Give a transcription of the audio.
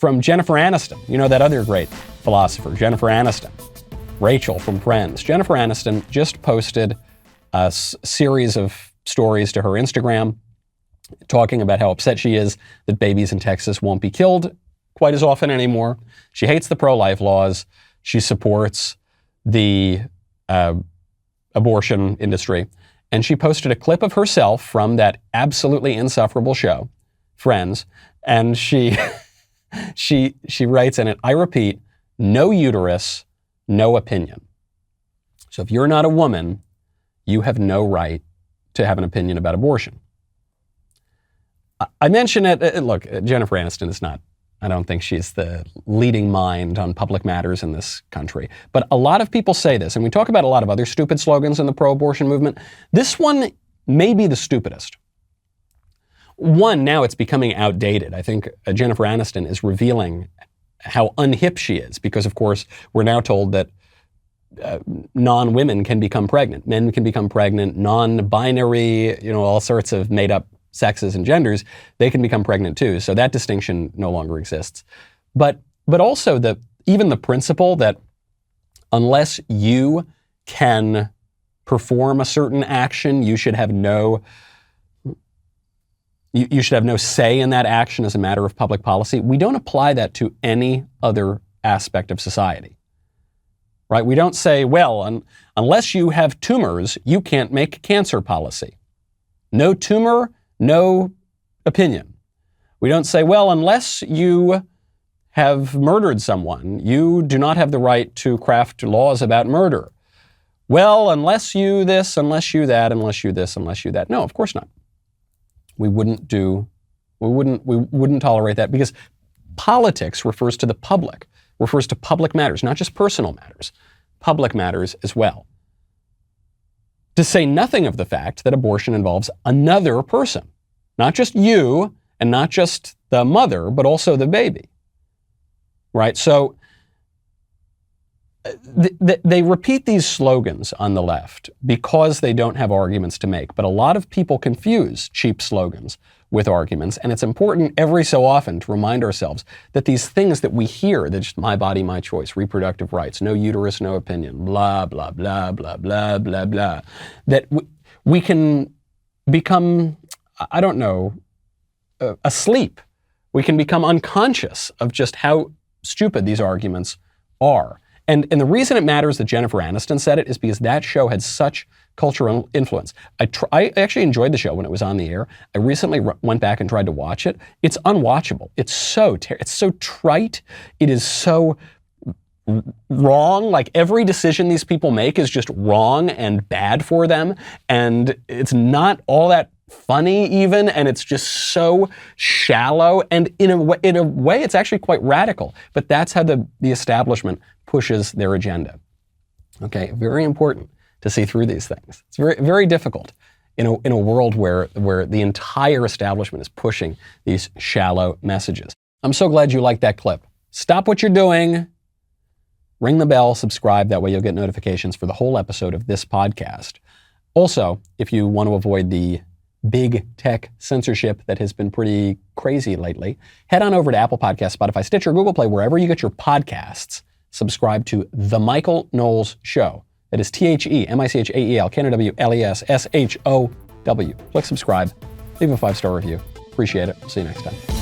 from Jennifer Aniston. You know that other great philosopher, Jennifer Aniston. Rachel from Friends. Jennifer Aniston just posted a series of stories to her Instagram talking about how upset she is that babies in Texas won't be killed quite as often anymore. She hates the pro-life laws. She supports the abortion industry. And she posted a clip of herself from that absolutely insufferable show, Friends. And she writes in it, I repeat, no uterus, no opinion. So if you're not a woman, you have no right to have an opinion about abortion. I mention it, look, Jennifer Aniston is not, I don't think she's the leading mind on public matters in this country. But a lot of people say this, and we talk about a lot of other stupid slogans in the pro-abortion movement. This one may be the stupidest. One, now it's becoming outdated. I think Jennifer Aniston is revealing how unhip she is because, of course, we're now told that non-women can become pregnant. Men can become pregnant, non-binary, all sorts of made-up sexes and genders, they can become pregnant too. So that distinction no longer exists. But also even the principle that unless you can perform a certain action, you should have no say in that action as a matter of public policy. We don't apply that to any other aspect of society. Right? We don't say, well, unless you have tumors, you can't make cancer policy. No tumor, no opinion. We don't say, well, unless you have murdered someone, you do not have the right to craft laws about murder. Well, unless you this, unless you that, unless you this, unless you that. No, of course not. We wouldn't tolerate that because politics refers to the public, refers to public matters, not just personal matters, public matters as well. To say nothing of the fact that abortion involves another person, not just you and not just the mother, but also the baby, right? So they repeat these slogans on the left because they don't have arguments to make, but a lot of people confuse cheap slogans with arguments, and it's important every so often to remind ourselves that these things that we hear, that just my body, my choice, reproductive rights, no uterus, no opinion, blah, blah, blah, blah, blah, blah, blah, that we can become, asleep. We can become unconscious of just how stupid these arguments are. And the reason it matters that Jennifer Aniston said it is because that show had such cultural influence. I actually enjoyed the show when it was on the air. I recently went back and tried to watch it. It's unwatchable. It's so trite. It is so wrong. Like every decision these people make is just wrong and bad for them. And it's not all that funny even, and it's just so shallow. And in a way, it's actually quite radical. But that's how the establishment pushes their agenda. Okay, very important to see through these things. It's very, very difficult in a world where the entire establishment is pushing these shallow messages. I'm so glad you liked that clip. Stop what you're doing. Ring the bell, subscribe. That way you'll get notifications for the whole episode of this podcast. Also, if you want to avoid the big tech censorship that has been pretty crazy lately, head on over to Apple Podcasts, Spotify, Stitcher, Google Play, wherever you get your podcasts. Subscribe to The Michael Knowles Show. That is TheMichael, KNWLESSHOW. Click subscribe. Leave a 5-star review. Appreciate it. See you next time.